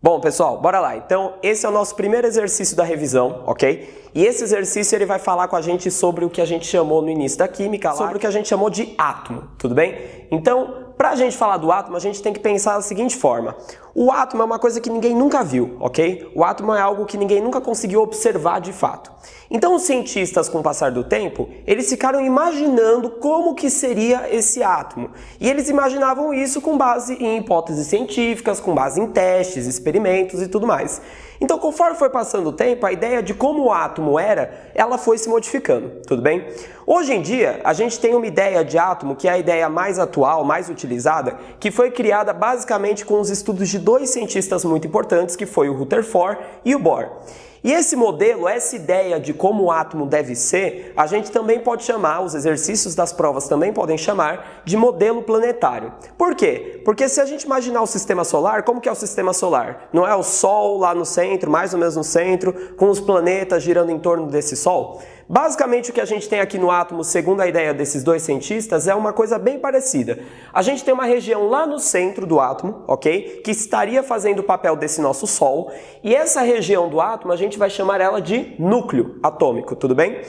Bom, pessoal, bora lá. Então, esse é o nosso primeiro exercício da revisão, ok? E esse exercício ele vai falar com a gente sobre o que a gente chamou no início da química, sobre o que a gente chamou de átomo, tudo bem? Então, para a gente falar do átomo, a gente tem que pensar da seguinte forma. O átomo é uma coisa que ninguém nunca viu, ok? O átomo é algo que ninguém nunca conseguiu observar de fato. Então, os cientistas, com o passar do tempo, eles ficaram imaginando como que seria esse átomo. E eles imaginavam isso com base em hipóteses científicas, com base em testes, experimentos e tudo mais. Então, conforme foi passando o tempo, a ideia de como o átomo era, ela foi se modificando, tudo bem? Hoje em dia, a gente tem uma ideia de átomo que é a ideia mais atual, mais utilizada, que foi criada basicamente com os estudos de dois cientistas muito importantes, que foi o Rutherford e o Bohr. E esse modelo, essa ideia de como o átomo deve ser, a gente também pode chamar, os exercícios das provas também podem chamar, de modelo planetário. Por quê? Porque se a gente imaginar o sistema solar, como que é o sistema solar? Não é o Sol lá no centro, mais ou menos no centro, com os planetas girando em torno desse Sol? Basicamente o que a gente tem aqui no átomo, segundo a ideia desses dois cientistas, é uma coisa bem parecida. A gente tem uma região lá no centro do átomo, ok? Que estaria fazendo o papel desse nosso Sol, e essa região do átomo a gente vai chamar ela de núcleo atômico, tudo bem?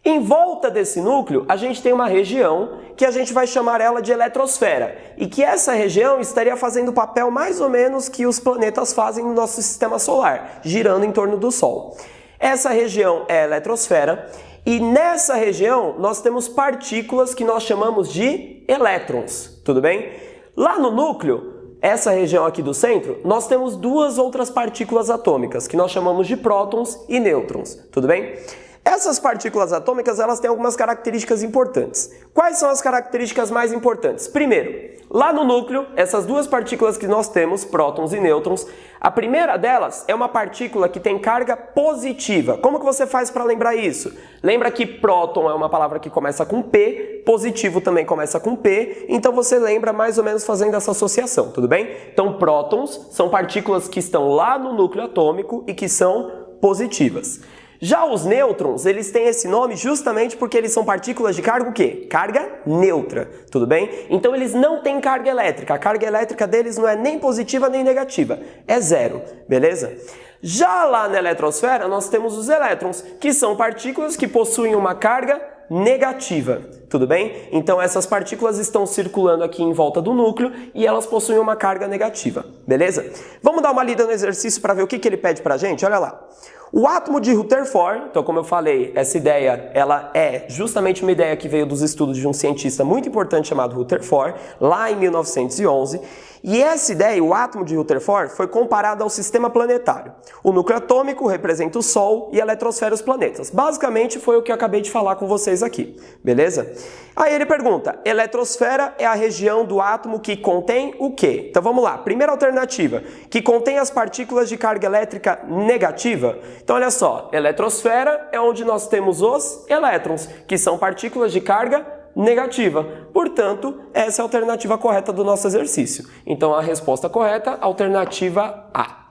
Em volta desse núcleo, a gente tem uma região que a gente vai chamar ela de eletrosfera, e que essa região estaria fazendo o papel mais ou menos que os planetas fazem no nosso sistema solar, girando em torno do Sol. Essa região é a eletrosfera, e nessa região nós temos partículas que nós chamamos de elétrons, tudo bem? Lá no núcleo, essa região aqui do centro, nós temos duas outras partículas atômicas, que nós chamamos de prótons e nêutrons, tudo bem? Essas partículas atômicas, elas têm algumas características importantes. Quais são as características mais importantes? Primeiro, lá no núcleo, essas duas partículas que nós temos, prótons e nêutrons, a primeira delas é uma partícula que tem carga positiva. Como que você faz para lembrar isso? Lembra que próton é uma palavra que começa com P, positivo também começa com P, então você lembra mais ou menos fazendo essa associação, tudo bem? Então, prótons são partículas que estão lá no núcleo atômico e que são positivas. Já os nêutrons, eles têm esse nome justamente porque eles são partículas de carga o quê? Carga neutra, tudo bem? Então eles não têm carga elétrica, a carga elétrica deles não é nem positiva nem negativa, é zero, beleza? Já lá na eletrosfera nós temos os elétrons, que são partículas que possuem uma carga negativa, tudo bem? Então essas partículas estão circulando aqui em volta do núcleo e elas possuem uma carga negativa, beleza? Vamos dar uma lida no exercício para ver o que ele pede pra gente, olha lá. O átomo de Rutherford, então como eu falei, essa ideia ela é justamente uma ideia que veio dos estudos de um cientista muito importante chamado Rutherford, lá em 1911, e essa ideia, o átomo de Rutherford, foi comparado ao sistema planetário. O núcleo atômico representa o Sol e a eletrosfera os planetas. Basicamente foi o que eu acabei de falar com vocês aqui, beleza? Aí ele pergunta, eletrosfera é a região do átomo que contém o quê? Então vamos lá, primeira alternativa, que contém as partículas de carga elétrica negativa. Então olha só, eletrosfera é onde nós temos os elétrons, que são partículas de carga negativa. Portanto, essa é a alternativa correta do nosso exercício. Então a resposta correta, alternativa A.